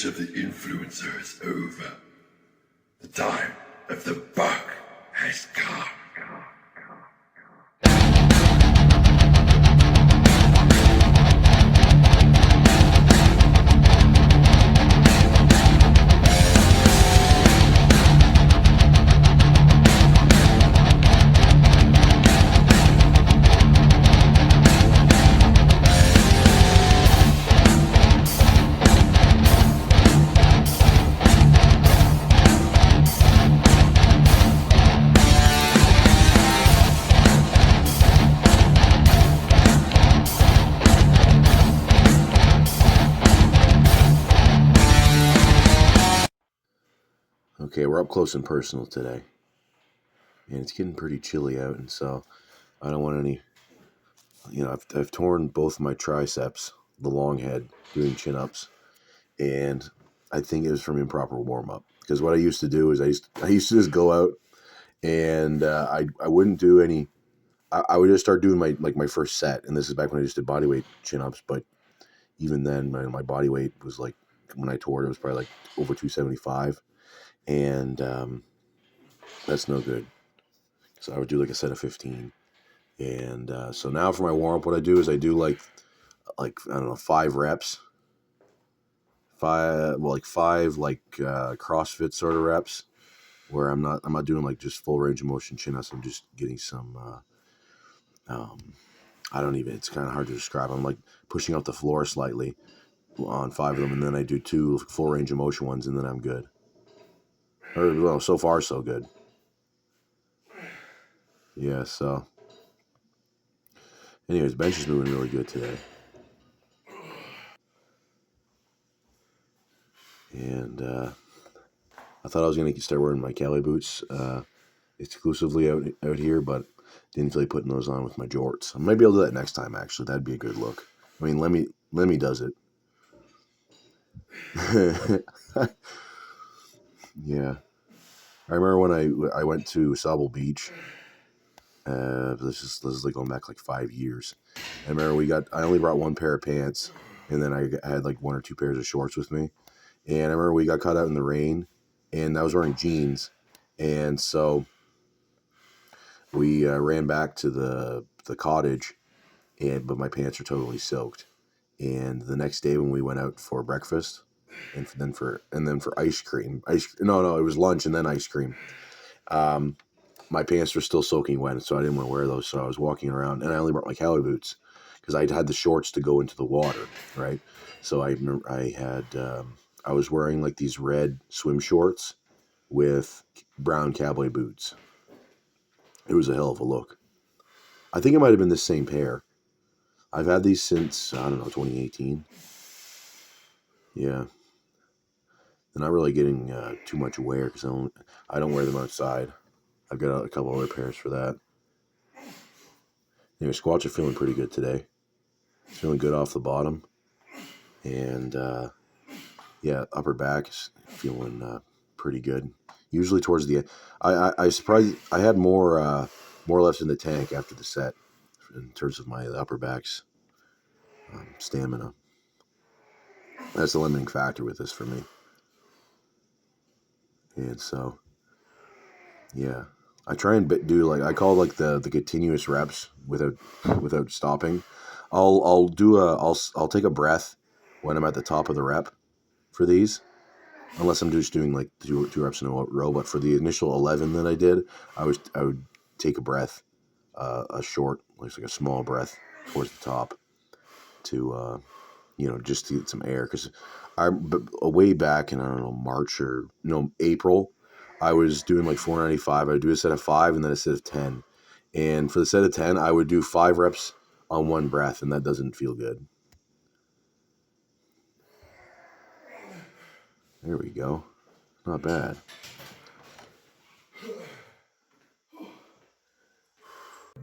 age of the influencer is over. The time of the buck has come. Okay, we're up close and personal today. And it's getting pretty chilly out, and so I don't want any, I've torn both my triceps, the long head, doing chin-ups, and I think it was from improper warm-up. Because what I used to do is I used to just go out, and I wouldn't do any, I would just start doing my first set, and this is back when I just did bodyweight chin-ups, but even then, my body weight was like, when I tore it was probably like over 275, and that's no good. So I would do like a set of 15. And so now for my warm-up, what I do is I do like I don't know, 5 reps. Five CrossFit sort of reps, where I'm not doing like just full range of motion chin-ups. I'm just getting some it's kind of hard to describe. I'm like pushing out the floor slightly on 5 of them, and then I do 2 full range of motion ones, and then I'm good. Or, well, so far so good. Yeah, so anyways, bench is moving really good today. And I thought I was going to start wearing my cowboy boots exclusively out here, but didn't feel like putting those on with my jorts. I might be able to do that next time, actually. That'd be a good look. I mean, Lemmy does it. Yeah. I remember when I went to Sable Beach. This is like going back like 5 years. I remember I only brought 1 pair of pants, and then I had like 1 or 2 pairs of shorts with me. And I remember we got caught out in the rain, and I was wearing jeans, and so we ran back to the cottage, but my pants are totally soaked. And the next day when we went out for breakfast, and then for ice cream, it was lunch and then ice cream. My pants were still soaking wet, so I didn't want to wear those. So I was walking around, and I only brought my cowboy boots because I had the shorts to go into the water, right? So I was wearing like these red swim shorts with brown cowboy boots. It was a hell of a look. I think it might have been the same pair. I've had these since, I don't know, 2018. Yeah. They're not really getting too much wear because I don't wear them outside. I've got a couple other pairs for that. Anyway, squats are feeling pretty good today. Feeling good off the bottom. And, upper back is feeling pretty good. Usually towards the end. I surprised, I had more left in the tank after the set in terms of my upper back's stamina. That's the limiting factor with this for me. And so, yeah, I try and do like I call like the continuous reps without stopping. I'll take a breath when I'm at the top of the rep for these, unless I'm just doing like two reps in a row. But for the initial 11 that I did, I would take a breath, a short, like a small breath towards the top to just to get some air, because way back in, I don't know, March or April, I was doing like 495. I would do a set of 5 and then a set of 10. And for the set of 10, I would do 5 reps on 1 breath, and that doesn't feel good. There we go. Not bad.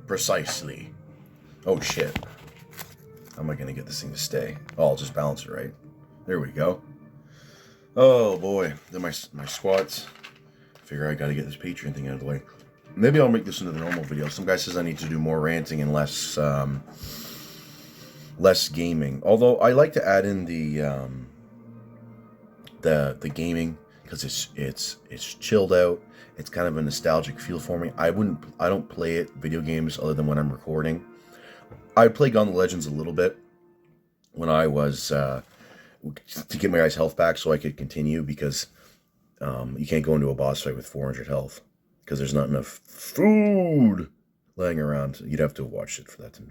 Precisely. Oh, shit. How am I going to get this thing to stay? Oh, I'll just balance it, right? There we go. Oh, boy. Then my squats. Figure I got to get this Patreon thing out of the way. Maybe I'll make this into the normal video. Some guy says I need to do more ranting and less gaming. Although I like to add in the the gaming, because it's chilled out. It's kind of a nostalgic feel for me. I don't play it video games other than when I'm recording. I play Gun Legends a little bit when I was to get my guys' health back so I could continue, because you can't go into a boss fight with 400 health because there's not enough food laying around. You'd have to watch it for that to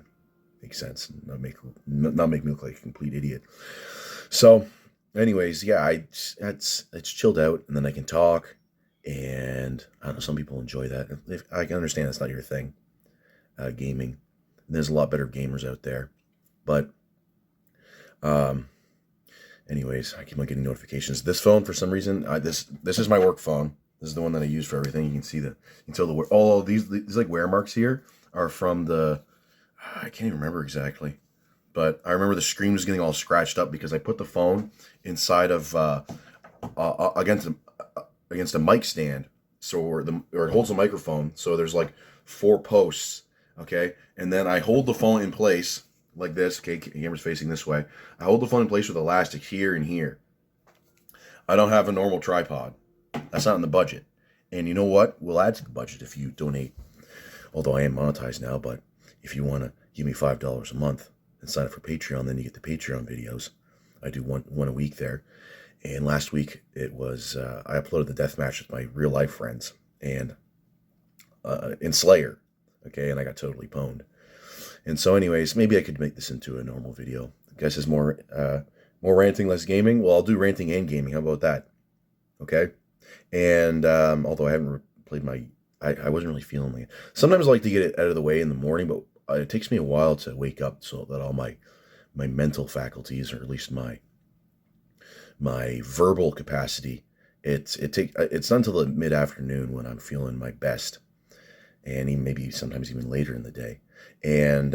make sense and not make me look like a complete idiot. So, anyways, yeah, it's chilled out, and then I can talk, and I don't know. Some people enjoy that. I can understand that's not your thing, gaming. There's a lot better gamers out there, but anyways, I keep on getting notifications. This phone, for some reason, this is my work phone. This is the one that I use for everything. You can see all of these like wear marks here are from the, I can't even remember exactly, but I remember the screen was getting all scratched up because I put the phone inside of against a mic stand, or it holds a microphone. So there's like 4 posts, okay, and then I hold the phone in place like this. Okay, camera's facing this way. I hold the phone in place with elastic here and here. I don't have a normal tripod. That's not in the budget. And you know what? We'll add to the budget if you donate. Although I am monetized now, but if you want to give me $5 a month and sign up for Patreon, then you get the Patreon videos. I do one a week there. And last week it was I uploaded the deathmatch with my real life friends and in Slayer. Okay, and I got totally pwned. And so, anyways, maybe I could make this into a normal video. I guess it's more ranting, less gaming. Well, I'll do ranting and gaming. How about that? Okay. And although I haven't played I wasn't really feeling it. Sometimes I like to get it out of the way in the morning, but it takes me a while to wake up so that all my mental faculties, or at least my verbal capacity, it's not until the mid afternoon when I'm feeling my best, and maybe sometimes even later in the day. And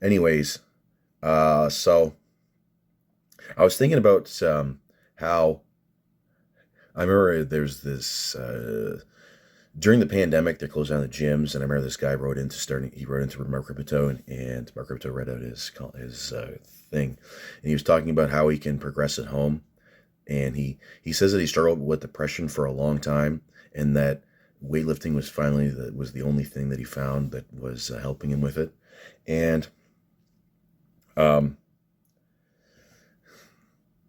anyways, so I was thinking about how I remember there's this during the pandemic they closed down the gyms, and I remember this guy wrote into Mark Crypto, and Mark Crypto read out his thing, and he was talking about how he can progress at home, and he says that he struggled with depression for a long time, and that weightlifting was the only thing that he found that was helping him with it. And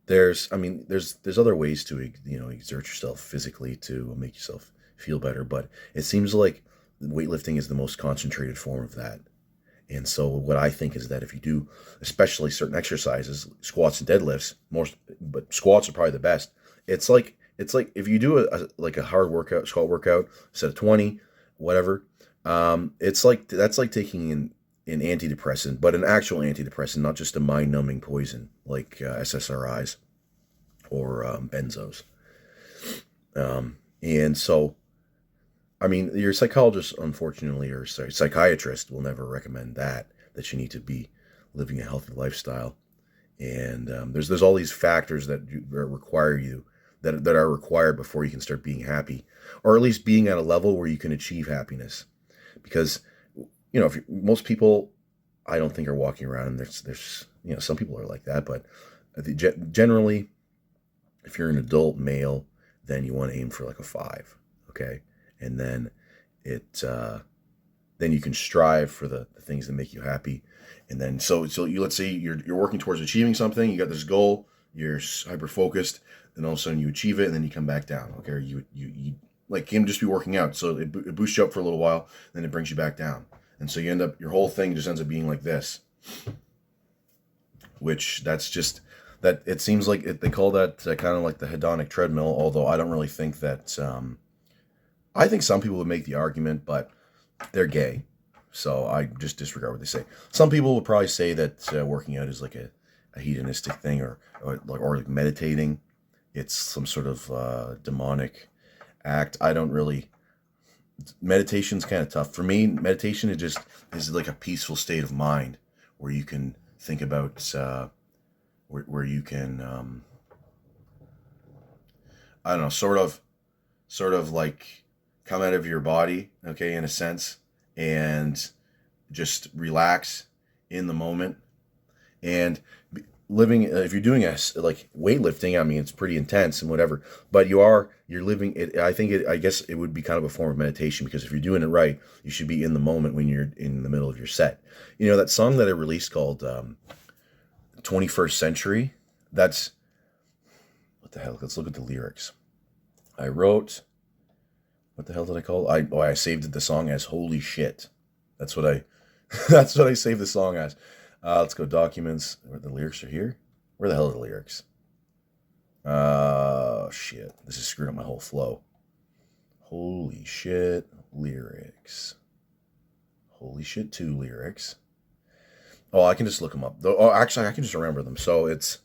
there's other ways to exert yourself physically to make yourself feel better, but it seems like weightlifting is the most concentrated form of that. And so what I think is that if you do especially certain exercises, squats and deadlifts, but squats are probably the best. It's like if you do a hard workout, squat workout, set of 20, whatever, that's like taking an antidepressant, but an actual antidepressant, not just a mind-numbing poison like SSRIs or benzos. And so, I mean, your psychologist, unfortunately, or psychiatrist will never recommend that you need to be living a healthy lifestyle. And there's all these factors that require you, that are required before you can start being happy, or at least being at a level where you can achieve happiness. Because, most people, I don't think, are walking around, and there's some people are like that, but generally, if you're an adult male, then you want to aim for like a 5, okay? And then then you can strive for the things that make you happy. And then so let's say you're working towards achieving something, you got this goal, you're hyper focused, then all of a sudden you achieve it, and then you come back down. Okay, or you like can just be working out, so it boosts you up for a little while, then it brings you back down, and so you end up, your whole thing just ends up being like this. Which that it seems like they call that kind of like the hedonic treadmill. Although I don't really think that. I think some people would make the argument, but they're gay, so I just disregard what they say. Some people would probably say that working out is like a hedonistic thing, or like meditating. It's some sort of demonic act. I don't really. Meditation's kind of tough for me. Meditation is like a peaceful state of mind where you can think about where you can I don't know, sort of like come out of your body, okay, in a sense, and just relax in the moment. And living, if you're doing like weightlifting, I mean, it's pretty intense and whatever, but you're living it. I guess it would be kind of a form of meditation, because if you're doing it right, you should be in the moment when you're in the middle of your set. You know, that song that I released called 21st Century, that's, what the hell? Let's look at the lyrics. I wrote, what the hell did I call it? I saved the song as Holy Shit. That's what I saved the song as. Let's go documents. Where the lyrics are here? Where the hell are the lyrics? Shit. This is screwing up my whole flow. Holy shit, lyrics. Holy shit 2 lyrics. Oh, I can just look them up. Oh, actually, I can just remember them. So it's,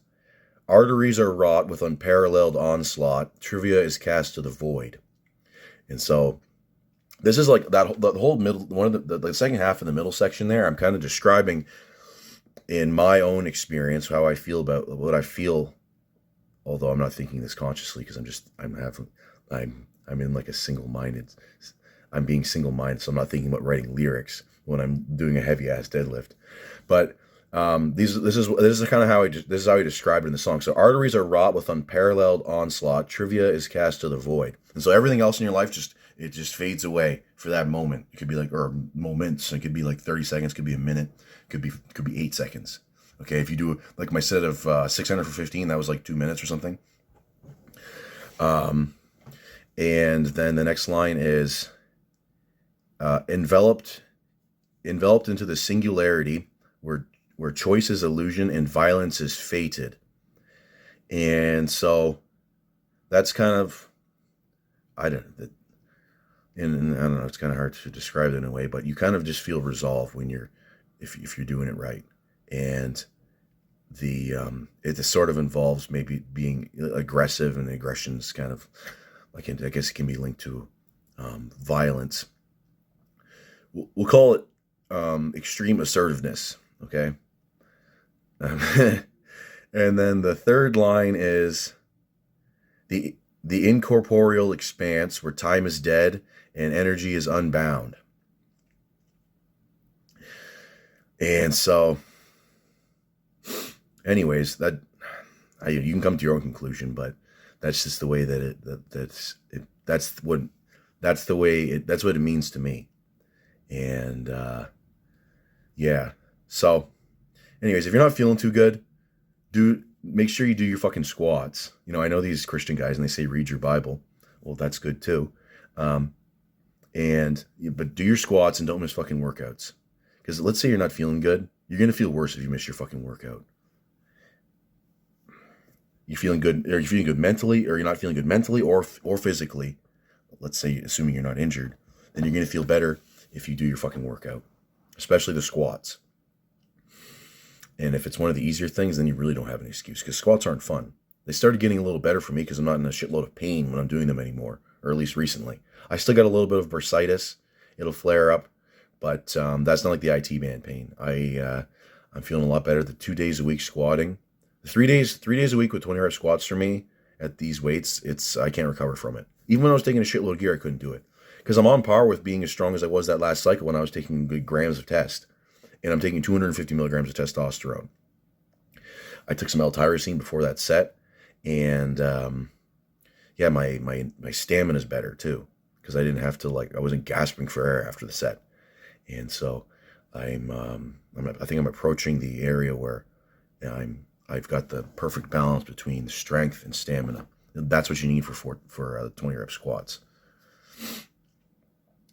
arteries are wrought with unparalleled onslaught. Trivia is cast to the void. And so this is like that, the whole middle, one of the second half of the middle section there, I'm kind of describing in my own experience how I feel about what I feel, although I'm not thinking this consciously, because I'm in like a single-minded, I'm being single-minded, so I'm not thinking about writing lyrics when I'm doing a heavy-ass deadlift. But this is kind of how this is how he described it in the song. So arteries are wrought with unparalleled onslaught. Trivia is cast to the void. And so everything else in your life just fades away for that moment. It could be like, or moments. It could be like 30 seconds. Could be a minute. Could be 8 seconds. Okay, if you do like my set of 600 for 15, that was like 2 minutes or something. And then the next line is enveloped into the singularity where choice is illusion and violence is fated. And so that's kind of, I don't know, it's kind of hard to describe it in a way, but you kind of just feel resolve when if you're doing it right. And it sort of involves maybe being aggressive, and aggression's kind of like, I guess it can be linked to violence. We'll call it extreme assertiveness. Okay. And then the third line is the incorporeal expanse where time is dead and energy is unbound. And so, anyways, you can come to your own conclusion, but that's just the way that's what it means to me. And yeah. So anyways, if you're not feeling too good, make sure you do your fucking squats. You know, I know these Christian guys and they say read your Bible. Well, that's good too. But do your squats and don't miss fucking workouts. Because let's say you're not feeling good, you're gonna feel worse if you miss your fucking workout. You feeling good? Are you feeling good mentally, or you're not feeling good mentally or physically? Let's say, assuming you're not injured, then you're gonna feel better if you do your fucking workout, especially the squats. And if it's one of the easier things, then you really don't have an excuse, because squats aren't fun. They started getting a little better for me because I'm not in a shitload of pain when I'm doing them anymore, or at least recently. I still got a little bit of bursitis. It'll flare up, but that's not like the IT band pain. I'm feeling a lot better. The 2 days a week squatting, the 3 days a week with 20 rep squats for me at these weights, I can't recover from it. Even when I was taking a shitload of gear, I couldn't do it, because I'm on par with being as strong as I was that last cycle when I was taking good grams of test, and I'm taking 250 milligrams of testosterone. I took some L-tyrosine before that set, and yeah, my stamina is better too, because I didn't have to I wasn't gasping for air after the set. And so I think I'm approaching the area where I've got the perfect balance between strength and stamina. That's what you need for 20 rep squats.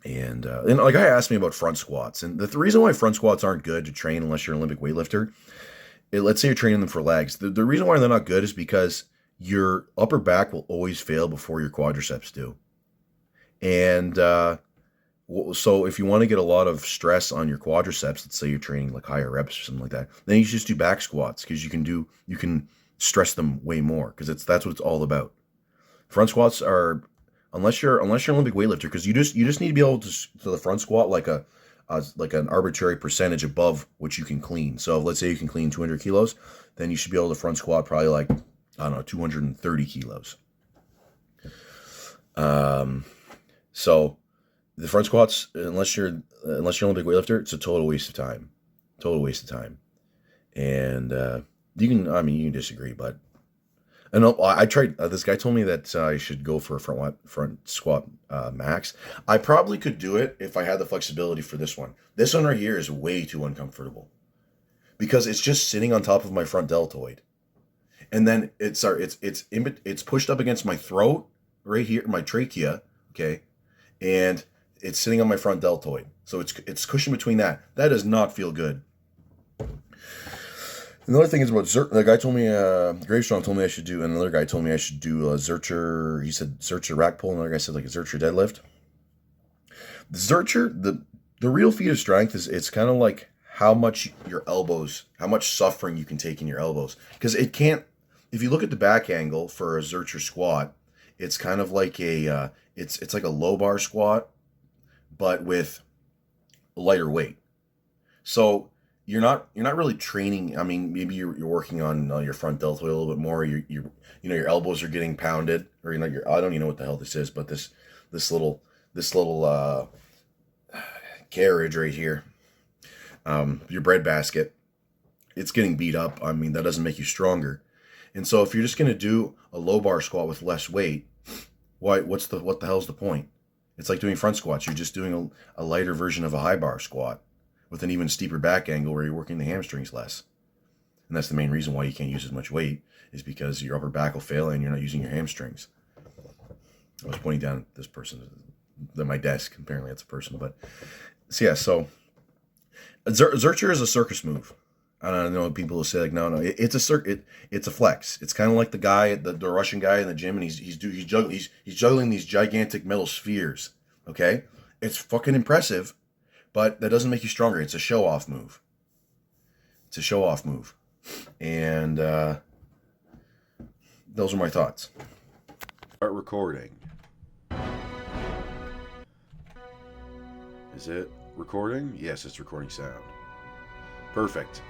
And like, I asked me about front squats, and the reason why front squats aren't good to train unless you're an Olympic weightlifter, let's say you're training them for legs. The reason why they're not good is because your upper back will always fail before your quadriceps do. And so if you want to get a lot of stress on your quadriceps, let's say you're training like higher reps or something like that, then you just do back squats, because you can stress them way more, because that's what it's all about. Front squats are, unless you're an Olympic weightlifter, because you just need to be able to the front squat like an arbitrary percentage above what you can clean. So let's say you can clean 200 kilos, then you should be able to front squat probably like, I don't know, 230 kilos. So the front squats, unless you're an Olympic weightlifter, it's a total waste of time. And You can, I mean, you can disagree, but and I tried. This guy told me that I should go for a front squat max. I probably could do it if I had the flexibility for this one. This one right here is way too uncomfortable because it's just sitting on top of my front deltoid, and then it's pushed up against my throat right here, my trachea. Okay, and it's sitting on my front deltoid, so it's cushioned between that. That does not feel good. Another thing is about the guy told me, Gravestrong told me I should do, and another guy told me I should do a Zercher, he said Zercher rack pull, another guy said like a Zercher deadlift. The Zercher, the real feat of strength is it's kind of like how much your elbows, how much suffering you can take in your elbows. Because it can't, if you look at the back angle for a Zercher squat, it's kind of like it's like a low bar squat, but with lighter weight. So, you're not really training. I mean, maybe you're working on your front deltoid a little bit more. Your elbows are getting pounded, or I don't even know what the hell this is, but this little carriage right here, your bread basket, it's getting beat up. I mean, that doesn't make you stronger. And so if you're just gonna do a low bar squat with less weight, what the hell's the point? It's like doing front squats. You're just doing a lighter version of a high bar squat with an even steeper back angle where you're working the hamstrings less. And that's the main reason why you can't use as much weight, is because your upper back will fail and you're not using your hamstrings. I was pointing down at this person at my desk. Apparently that's a person. But so yeah, so Zercher is a circus move. I don't know, people will say like, no, it's a flex. It's kind of like the guy, the Russian guy in the gym, and he's juggling these gigantic metal spheres. Okay, it's fucking impressive. But that doesn't make you stronger. It's a show-off move. It's a show-off move. And those are my thoughts. Start recording. Is it recording? Yes, it's recording sound. Perfect.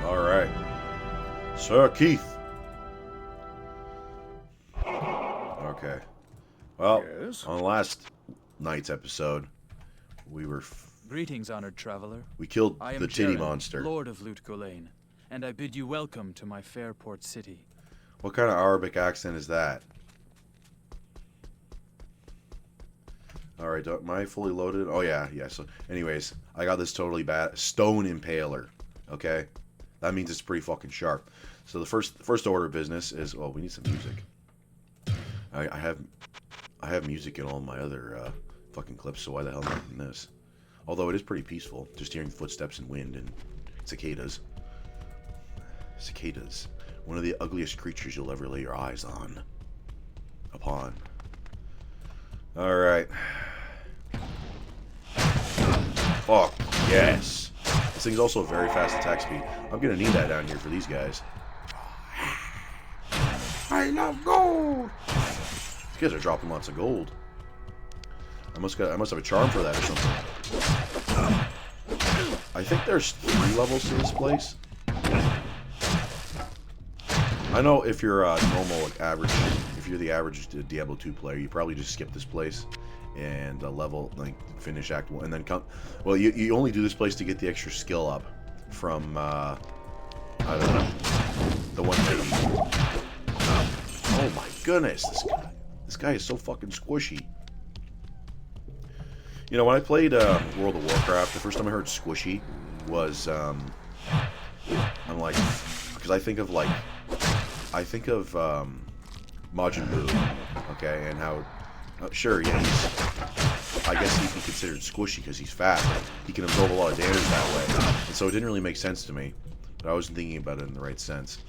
All right. Sir Keith. Okay. Well, Yes? on the last night's episode, Greetings, honored traveler. we killed I am the titty Jaren, monster. Lord of Lut Gholein, and I bid you welcome to my fair port city. What kind of Arabic accent is that? Alright, am I fully loaded? Oh yeah. So anyways, I got this totally bad stone impaler. Okay? That means it's pretty fucking sharp. So the first order of business is, well, we need some music. I have music in all my other fucking clips, so why the hell not in this? Although it is pretty peaceful, just hearing footsteps and wind and cicadas. Cicadas. One of the ugliest creatures you'll ever lay your eyes upon. Alright. Fuck, yes. This thing's also a very fast attack speed. I'm gonna need that down here for these guys. I love gold! These guys are dropping lots of gold. I must have a charm for that or something. I think there's 3 levels to this place. I know if you're a normal, like, average, if you're the average Diablo 2 player, you probably just skip this place and level, like, finish Act 1, and then come. Well, you only do this place to get the extra skill up from, I don't know, the one that oh my goodness, this guy is so fucking squishy. You know, when I played World of Warcraft, the first time I heard squishy was, I'm like, because I think of Majin Buu, okay, and how, sure, yeah, I guess he'd be considered squishy because he's fat, but he can absorb a lot of damage that way, and so it didn't really make sense to me, but I wasn't thinking about it in the right sense.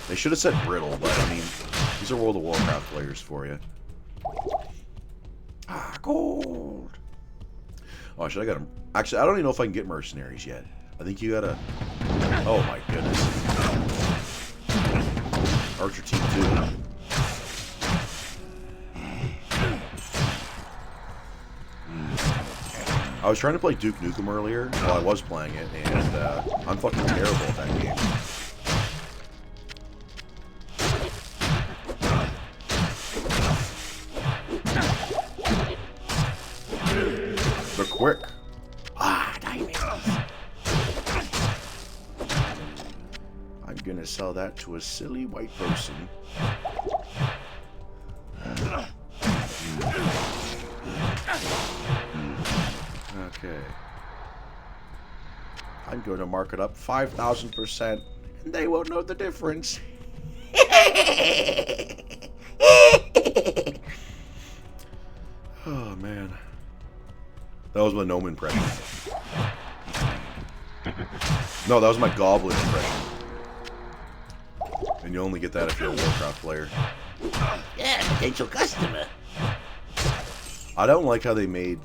They should have said brittle, but I mean, these are World of Warcraft players for you. Ah, gold! Oh, should I get him? Actually, I don't even know if I can get mercenaries yet. I think you gotta... Oh my goodness. Archer Team 2. I was trying to play Duke Nukem earlier. Well, I was playing it, and I'm fucking terrible at that game. They're quick. Ah, diamonds. I'm gonna sell that to a silly white person. Okay. I'm going to mark it up 5,000%, and they won't know the difference. Oh, man. That was my gnome impression. No, that was my goblin impression. And you only get that if you're a Warcraft player. Yeah, potential customer. I don't like how they made...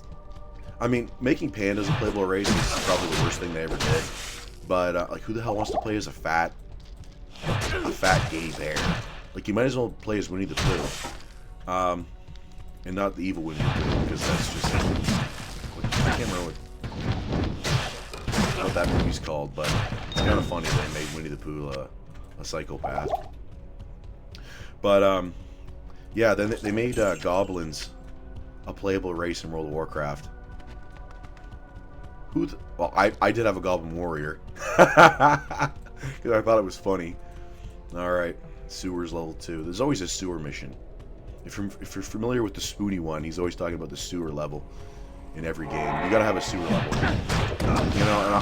I mean, making pandas a playable race is probably the worst thing they ever did. But, like, who the hell wants to play as a fat gay bear? Like, you might as well play as Winnie the Pooh. And not the evil Winnie the Pooh, because that's just... I can't remember what that movie's called, but it's kind of funny that they made Winnie the Pooh a psychopath. But, yeah, then they made goblins a playable race in World of Warcraft. Well, I did have a Goblin Warrior. Because I thought it was funny. Alright, Sewers level 2. There's always a sewer mission. If you're familiar with the Spoony one, he's always talking about the sewer level in every game. You gotta have a sewer level. You know, and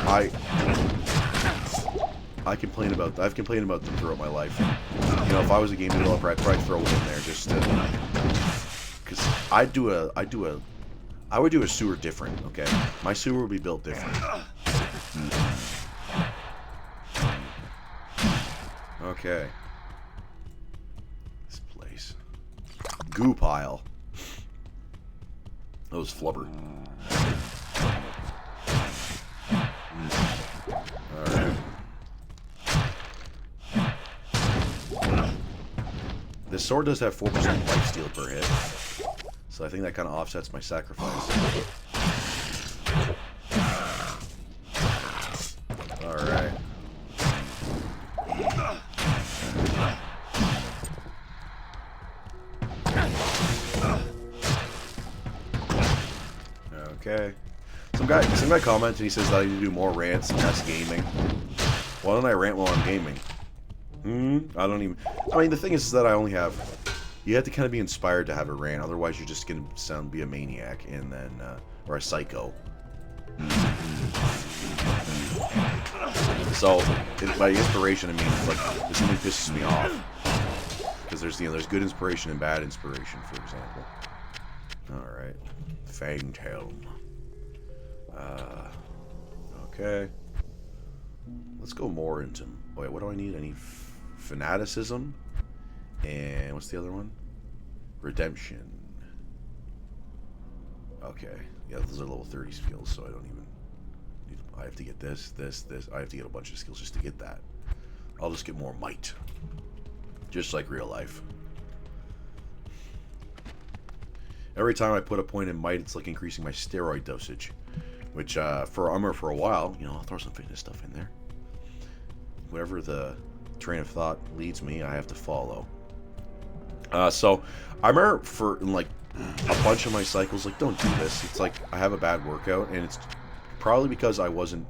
I've complained about them throughout my life. You know, if I was a game developer, I'd probably throw one in there just to... Because I would do a sewer different, okay? My sewer would be built different. Okay. This place. Goo pile. That was flubber. Alright. This sword does have 4% lifesteal per hit. So I think that kind of offsets my sacrifice. Alright. Okay. Some guy commented, he says that I need to do more rants and less gaming. Why don't I rant while I'm gaming? I don't even... I mean, the thing is that I only have... You have to kind of be inspired to have a rant, otherwise you're just going to be a maniac, and then, or a psycho. So, by inspiration, I mean, like, if something pisses me off, because there's, there's good inspiration and bad inspiration, for example. Alright. Fanged Helm. Okay. Let's go more into... Wait, what do I need? I need fanaticism. And what's the other one? Redemption. Okay. Yeah, those are level 30 skills, so I don't even need... I have to get this. I have to get a bunch of skills just to get that. I'll just get more might. Just like real life. Every time I put a point in might, it's like increasing my steroid dosage. Which, for armor for a while, you know, I'll throw some fitness stuff in there. Whatever the train of thought leads me, I have to follow. So, I remember for, like, a bunch of my cycles, like, don't do this. It's like, I have a bad workout, and it's probably because I wasn't,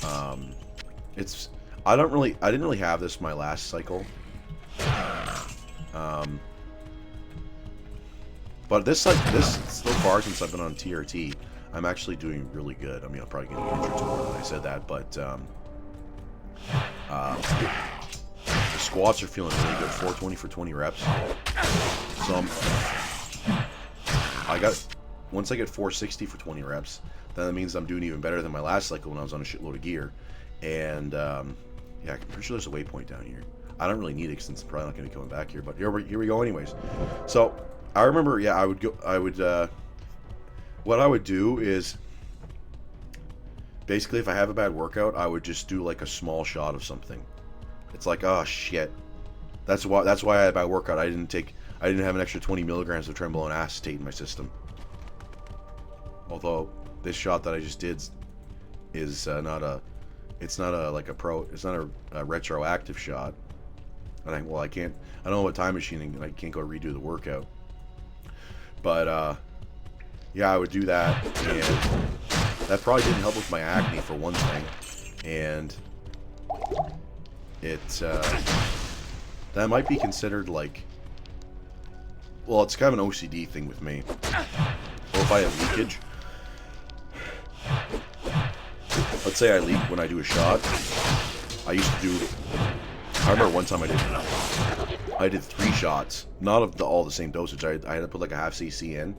I didn't really have this my last cycle. But this, so far, since I've been on TRT, I'm actually doing really good. I mean, I'm probably getting injured tomorrow when I said that, but, the squats are feeling really good. 420 for 20 reps. So once I get 460 for 20 reps, then that means I'm doing even better than my last cycle when I was on a shitload of gear. And yeah, I'm pretty sure there's a waypoint down here. I don't really need it since I'm probably not going to be coming back here, but here we go anyways. So I remember, yeah, what I would do is, basically, if I have a bad workout, I would just do like a small shot of something. It's like, oh shit. That's why I had a bad workout. I didn't have an extra 20 milligrams of trenbolone acetate in my system. Although this shot that I just did is not a retroactive shot. And I don't know what time machining, and I can't go redo the workout. But yeah, I would do that, and that probably didn't help with my acne for one thing. And that might be considered like, well, it's kind of an OCD thing with me. Or if I have leakage, let's say I leak when I do a shot. I used to do, I remember one time I did 3 shots, not of all the same dosage. I had to put like a half cc in,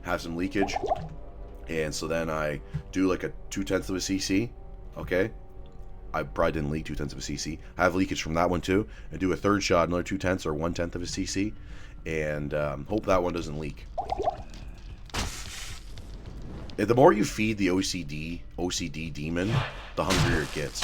have some leakage, and so then I do like a 2/10 of a cc, okay? I probably didn't leak 2/10 of a cc. I have leakage from that one too, and do a 3rd shot, another 2/10 or 1/10 of a cc, and hope that one doesn't leak. The more you feed the OCD demon, the hungrier it gets.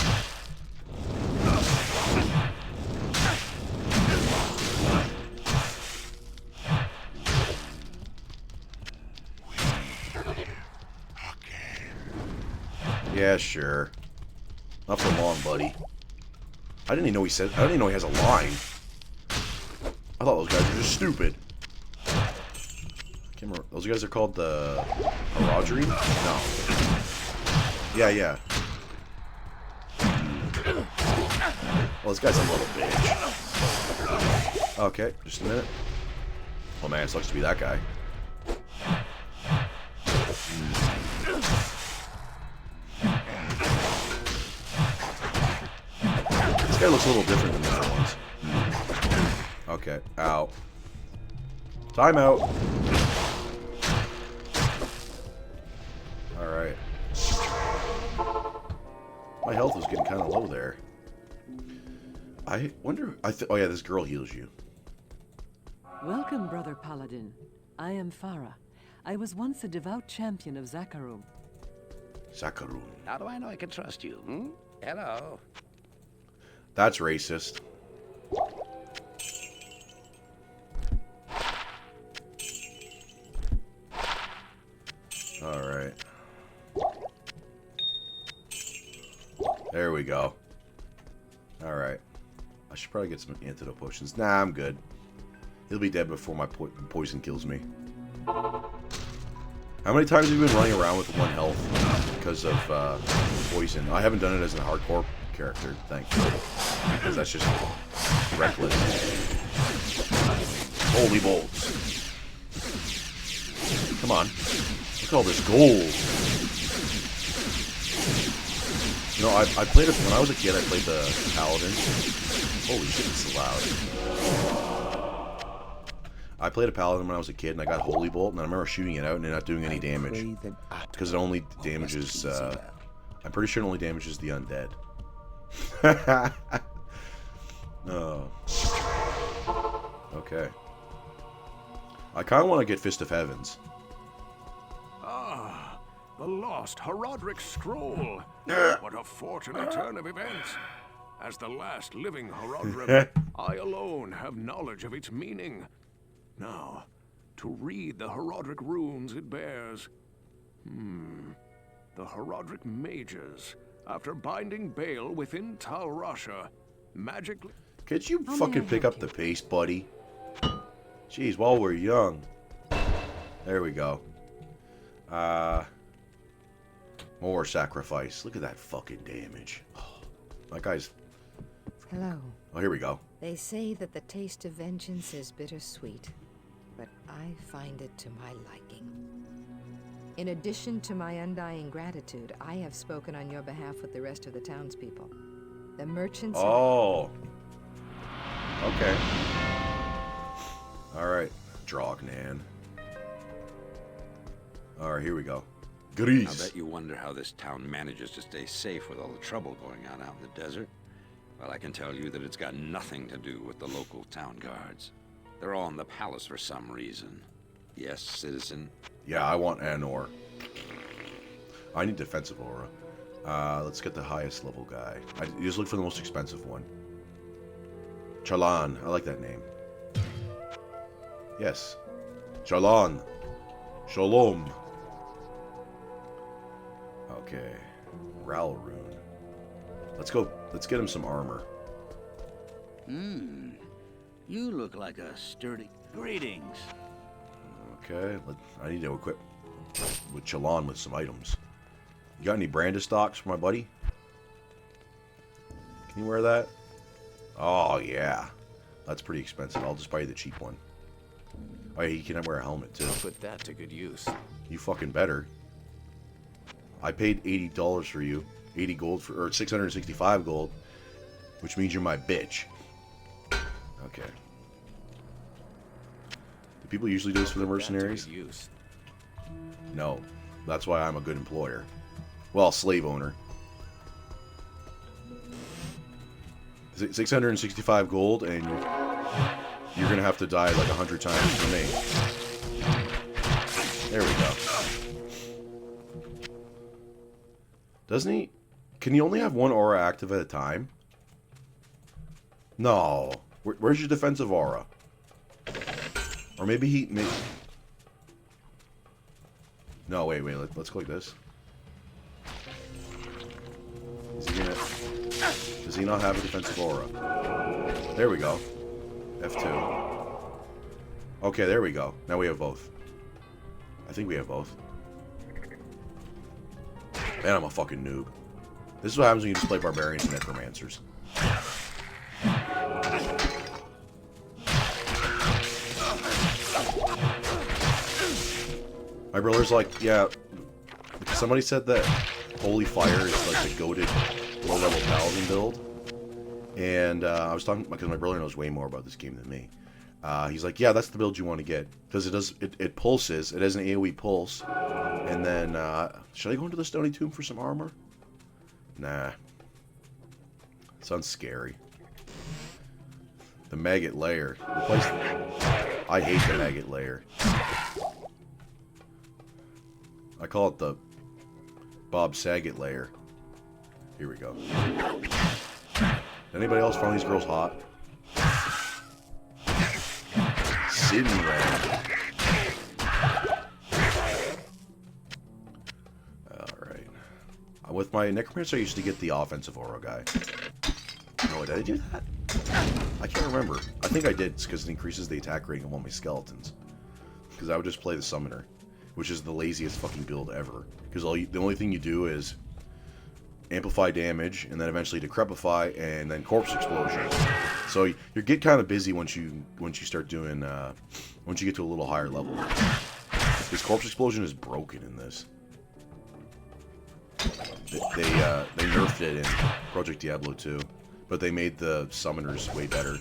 Yeah, sure. Not for long, buddy. I didn't even know he has a line. I thought those guys were just stupid. Can't remember. Those guys are called the Haradri? No. Yeah. Well, this guy's a little bitch. Okay, just a minute. Oh man, it sucks to be that guy. This guy looks a little different than the other ones. Okay, ow. Time out. Alright. My health was getting kind of low there. I wonder... oh yeah, this girl heals you. Welcome, Brother Paladin. I am Farah. I was once a devout champion of Zakarum. Zakarum. How do I know I can trust you, hmm? Hello. That's racist. Alright. There we go. Alright. I should probably get some antidote potions. Nah, I'm good. He'll be dead before my poison kills me. How many times have you been running around with 1 health because of poison? I haven't done it as a hardcore character, thankfully. Because that's just reckless. Holy bolts. Come on. Look at all this gold. You know, I played it when I was a kid. I played the Paladin. Holy shit, this is loud. I played a Paladin when I was a kid, and I got Holy Bolt, and I remember shooting it out and it not doing any damage. Because it only damages, I'm pretty sure it only damages the undead. No. Okay. I kind of want to get Fist of Heavens. Ah, the lost Horodric scroll. What a fortunate turn of events. As the last living Horodrim, I alone have knowledge of its meaning. Now, to read the Horodric runes it bears. The Horodric mages, after binding Bale within Tal Rasha, magically... Could you fucking pick up the pace, buddy? Jeez, while we're young. There we go. More sacrifice. Look at that fucking damage. Oh, that guy's... Hello. Oh, here we go. They say that the taste of vengeance is bittersweet, but I find it to my liking. In addition to my undying gratitude, I have spoken on your behalf with the rest of the townspeople. The merchants... Oh. Okay. Alright. Drognan. Alright, here we go. I Grease. bet you wonder how this town manages to stay safe with all the trouble going on out in the desert. Well, I can tell you that it's got nothing to do with the local town guards. They're all in the palace for some reason. Yes, citizen? Yeah, I want Anor. I need defensive aura. Let's get the highest level guy. You just look for the most expensive one. Chalan. I like that name. Yes. Chalan. Shalom. Okay. Ral rune. Let's go. Let's get him some armor. You look like a sturdy... Greetings. Okay. I need to equip with Chalan with some items. You got any Brandis stocks for my buddy? Can you wear that? Oh, yeah. That's pretty expensive. I'll just buy you the cheap one. Oh, yeah, you can wear a helmet, too. Put that to good use. You fucking better. I paid $80 for you. 80 gold for, or 665 gold, which means you're my bitch. Okay. Do people usually do this for the mercenaries? No. That's why I'm a good employer. Well, slave owner. 665 gold, and you're gonna have to die like 100 times for me. There we go. Doesn't he? Can he only have one aura active at a time? No. Where's your defensive aura? Or maybe he... No, wait. Let's click this. Is he gonna... Does he not have a defensive aura? There we go. F2. Okay, there we go. Now we have both. I think we have both. Man, I'm a fucking noob. This is what happens when you just play barbarians and necromancers. My brother's like, yeah, somebody said that Holy Fire is like the goated low-level paladin build. And I was talking, because my brother knows way more about this game than me. He's like, yeah, that's the build you want to get. Because it pulses, it has an AoE pulse. And then, should I go into the Stony Tomb for some armor? Nah. Sounds scary. The Maggot Lair. I hate the Maggot Lair. I call it the Bob Saget Lair. Here we go. Anybody else find these girls hot? Sinran. Alright. With my Necromancer, I used to get the offensive aura guy. No, did I do that? I can't remember. I think I did, because it increases the attack rating of all my skeletons. Because I would just play the Summoner, which is the laziest fucking build ever. Because the only thing you do is amplify damage, and then eventually decrepify, and then corpse explosion. So you get kind of busy once you start doing once you get to a little higher level. This corpse explosion is broken in this. They nerfed it in Project Diablo 2, but they made the summoners way better.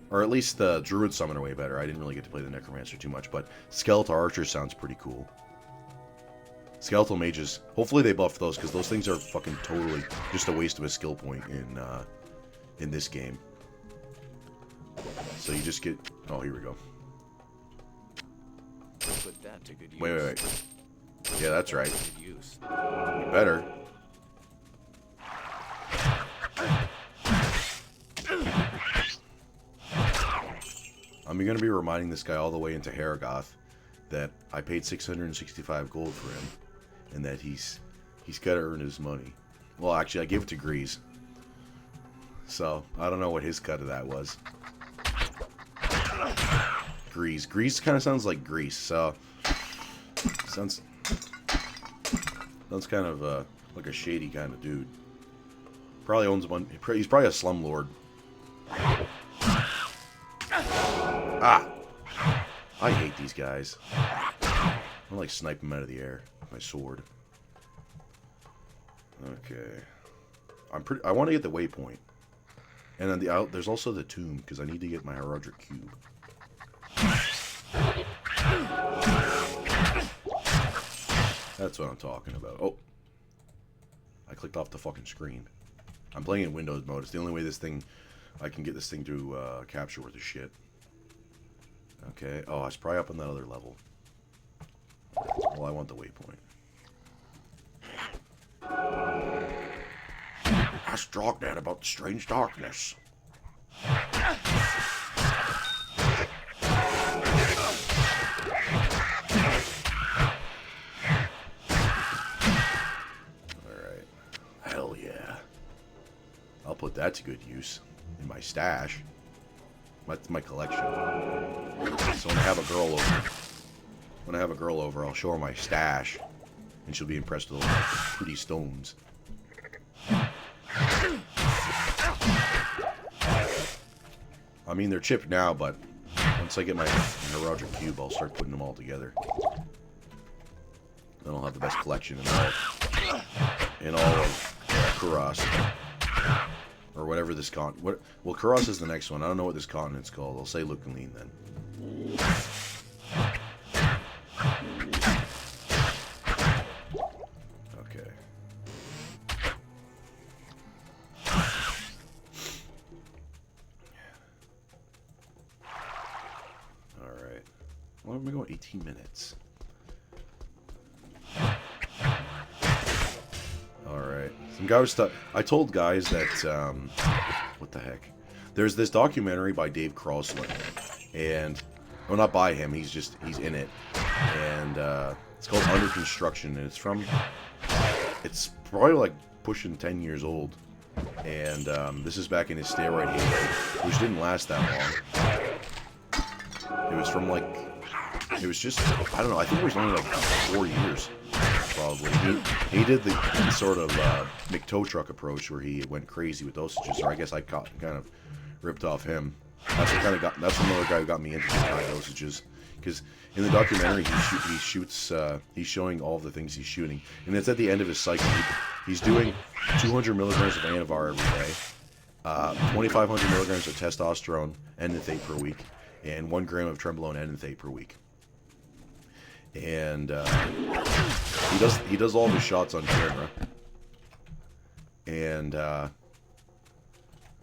Or at least the Druid Summoner way better. I didn't really get to play the Necromancer too much, but Skeletal Archer sounds pretty cool. Skeletal Mages, hopefully they buff those, because those things are fucking totally just a waste of a skill point in this game. So you just get... Oh, here we go. Put that to good use. Wait. Yeah, that's right. You better. I'm going to be reminding this guy all the way into Haragoth that I paid 665 gold for him, and that he's got to earn his money. Well, actually, I gave it to Grease, so I don't know what his cut of that was. Grease kind of sounds like Grease, so sounds kind of like a shady kind of dude. Probably owns a bunch. He's probably a slumlord. Ah! I hate these guys. I like snipe them out of the air with my sword. Okay. I want to get the waypoint. And then there's also the tomb, because I need to get my Heraldric Cube. That's what I'm talking about. Oh. I clicked off the fucking screen. I'm playing in Windows mode. It's the only way I can get this thing to capture worth of shit. Okay. Oh, it's probably up on that other level. Well, I want the waypoint. Ask Drognet about the strange darkness. Alright. Hell yeah. I'll put that to good use in my stash. My collection. So when I have a girl over, I'll show her my stash, and she'll be impressed with all my pretty stones. I mean, they're chipped now, but once I get my Heraldric Cube, I'll start putting them all together. Then I'll have the best collection in all of Kuros. Or whatever this continent... Well, Kuros is the next one. I don't know what this continent's called. I'll say Lucaline then. Okay. Alright. Why am I going 18 minutes? Alright. Some guy was I told guys that, what the heck? There's this documentary by Dave Crossland, and, well, not by him, he's in it, and, it's called Under Construction, and it's probably like pushing 10 years old, and, this is back in his steroid heyday, which didn't last that long. It was from, like, it was just, I don't know, I think it was only like 4 years. Probably. He did the sort of McTow truck approach where he went crazy with dosages, or I guess I kind of ripped off him. That's that's another guy who got me into these high dosages. Because in the documentary, he shoots, he's showing all the things he's shooting, and it's at the end of his cycle. He's doing 200 milligrams of Anavar every day, 2,500 milligrams of testosterone enanthate per week, and 1 gram of Trembolone enanthate per week. And he does all of his shots on camera, and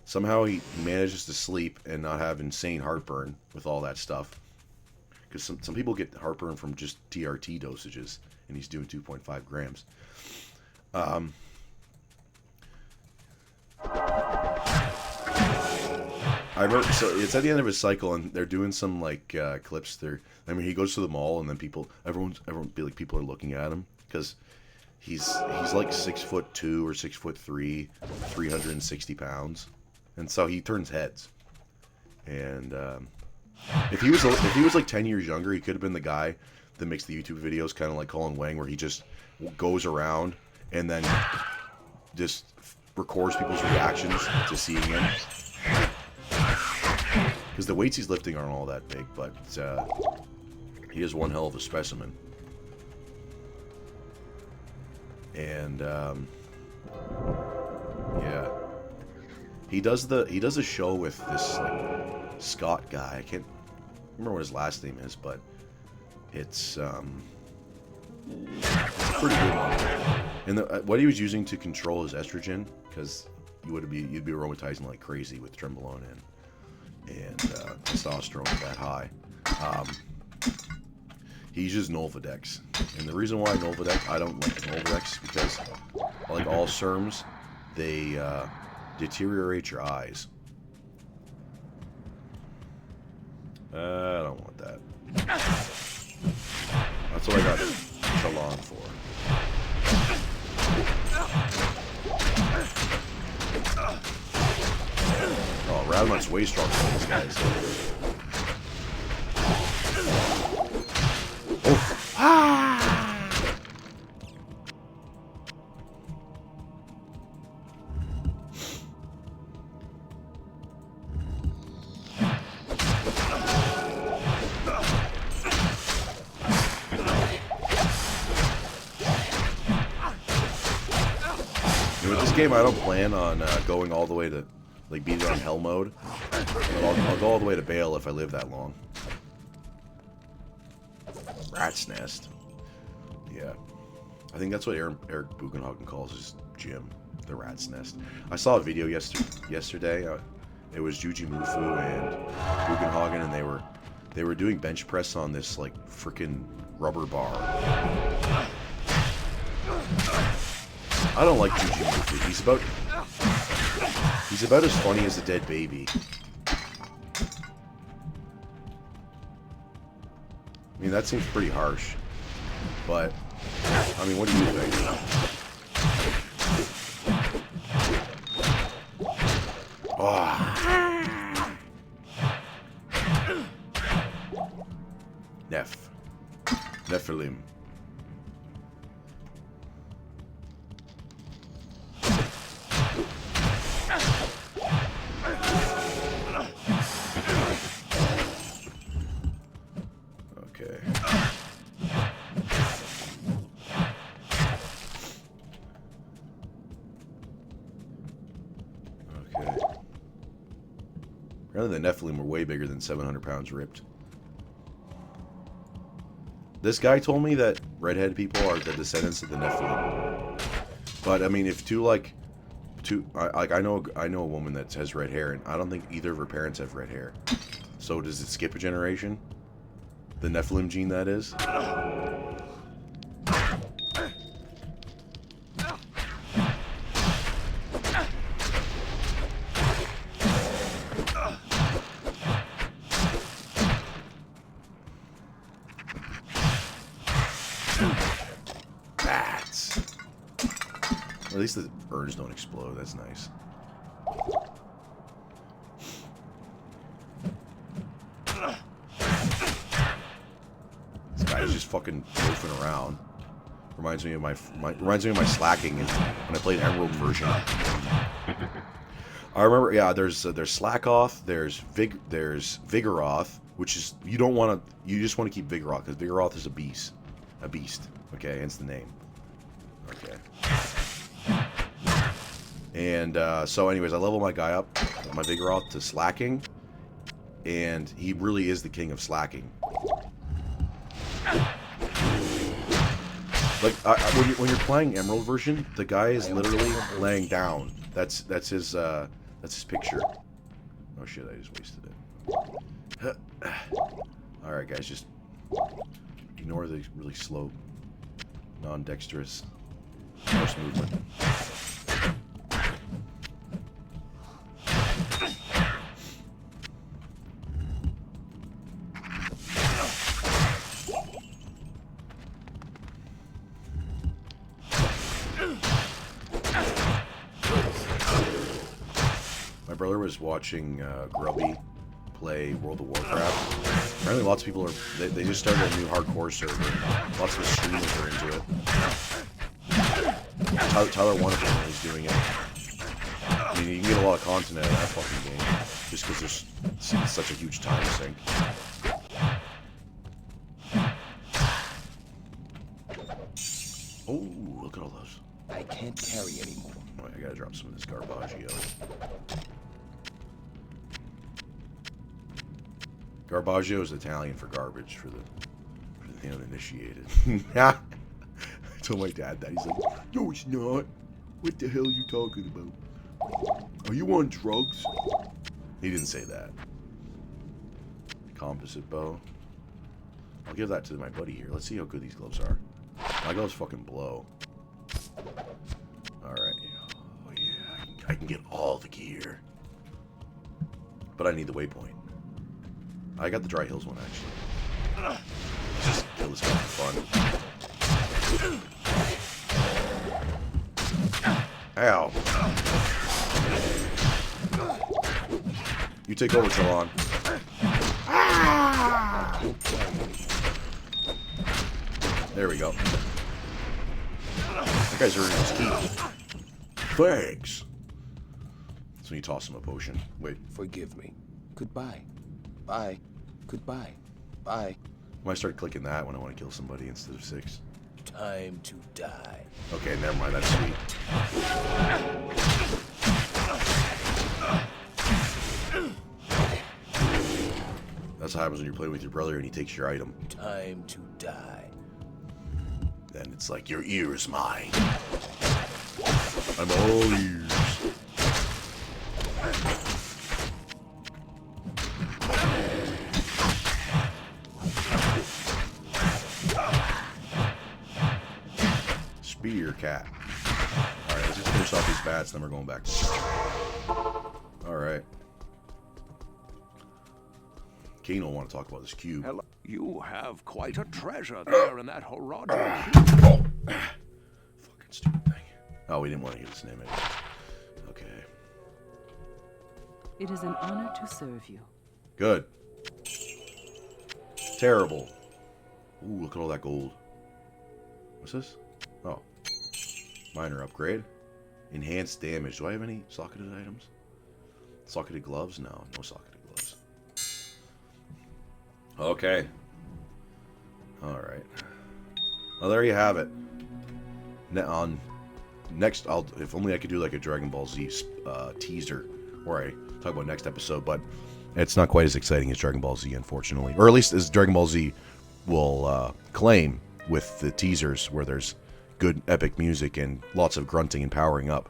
somehow he manages to sleep and not have insane heartburn with all that stuff. Because some people get heartburn from just TRT dosages, and he's doing 2.5 grams. I remember, so it's at the end of his cycle, and they're doing some like clips. I mean, he goes to the mall, and then everyone people are looking at him because he's like 6'2" or 6'3", 360 pounds, and so he turns heads. And if he was like 10 years younger, he could have been the guy that makes the YouTube videos, kind of like Colin Wang, where he just goes around and then just records people's reactions to seeing him. Because the weights he's lifting aren't all that big, but he is one hell of a specimen. And yeah, he does a show with this like Scott guy. I can't remember what his last name is, but it's a pretty good one. And what he was using to control his estrogen, because you'd be aromatizing like crazy with Trembolone and testosterone that high. He uses Nolvadex, and the reason why I don't like Nolvadex is because, like all SERMs, they deteriorate your eyes. I don't want that. That's what I got Chalon for. Oh, Radamant's way stronger than these guys. Oh! Ah! With this game, I don't plan on going all the way to like beat it on hell mode. I'll go all the way to Bale if I live that long. Rat's Nest. Yeah. I think that's what Eric Buchenhagen calls his gym. The Rat's Nest. I saw a video yesterday. It was Juji Mufu and Buchenhagen, and they were doing bench press on this like freaking rubber bar. I don't like Juji Mufu. He's about as funny as a dead baby. I mean, that seems pretty harsh. But, I mean, what do you think? Oh. Nephilim. Apparently the Nephilim were way bigger than 700 pounds ripped. This guy told me that redhead people are the descendants of the Nephilim. But I mean, if I know a woman that has red hair, and I don't think either of her parents have red hair. So does it skip a generation? The Nephilim gene, that is. Bats. At least the birds don't explode. That's nice. This guy's just fucking loafing around. Reminds me of my slacking when I played Emerald version. I remember, yeah. There's Slackoth. There's Vigoroth, which is you just want to keep Vigoroth because Vigoroth is a beast. Okay, hence the name. Okay. And so, anyways, I level my guy up, my Vigoroth, to slacking, and he really is the king of slacking. Like when you're playing Emerald version, the guy is literally laying down. That's his picture. Oh shit! I just wasted it. All right, guys, just ignore the really slow, non-dexterous mouse movement. My brother was watching Grubby play World of Warcraft. Apparently lots of people are... They just started a new hardcore server. Lots of streamers are into it. Tyler Wonderful is doing it. I mean, you can get a lot of content out of that fucking game. Just because there's such a huge time sink. Oh, look at all those. I can't carry anymore. Oh, I gotta drop some of this Garbaggio. Garbaggio is Italian for garbage for the uninitiated. I told my dad that. He's like, no, it's not. What the hell are you talking about? Are you on drugs? He didn't say that. Composite bow. I'll give that to my buddy here. Let's see how good these gloves are. My gloves fucking blow. Alright. Oh yeah, I can get all the gear. But I need the waypoint. I got the Dry Hills one, actually. Let's just kill this guy for fun. Ow. You take over, Talon. Ah! There we go. That guy's earning his keep. Thanks. So you toss him a potion. Wait. Forgive me. Goodbye. Bye. Goodbye. Bye. Why start clicking that when I want to kill somebody instead of 6? Time to die. Okay, never mind. That's sweet. That's what happens when you're playing with your brother and he takes your item. Time to die. Then it's like, your ear is mine. I'm all ears. Spear cat. Alright, let's just finish off these bats, then we're going back. Alright. Kane will want to talk about this cube. Hello. You have quite a treasure there in that Horodric. Oh. Fucking stupid thing. Oh, we didn't want to use his name anyway. Okay. It is an honor to serve you. Good. Terrible. Ooh, look at all that gold. What's this? Oh. Minor upgrade. Enhanced damage. Do I have any socketed items? Socketed gloves? No, no socketed gloves. Okay. Alright. Well, there you have it. Next, if only I could do like a Dragon Ball Z teaser where I talk about next episode. But It's not quite as exciting as Dragon Ball Z, unfortunately. Or at least as Dragon Ball Z will claim with the teasers, where there's good epic music and lots of grunting and powering up.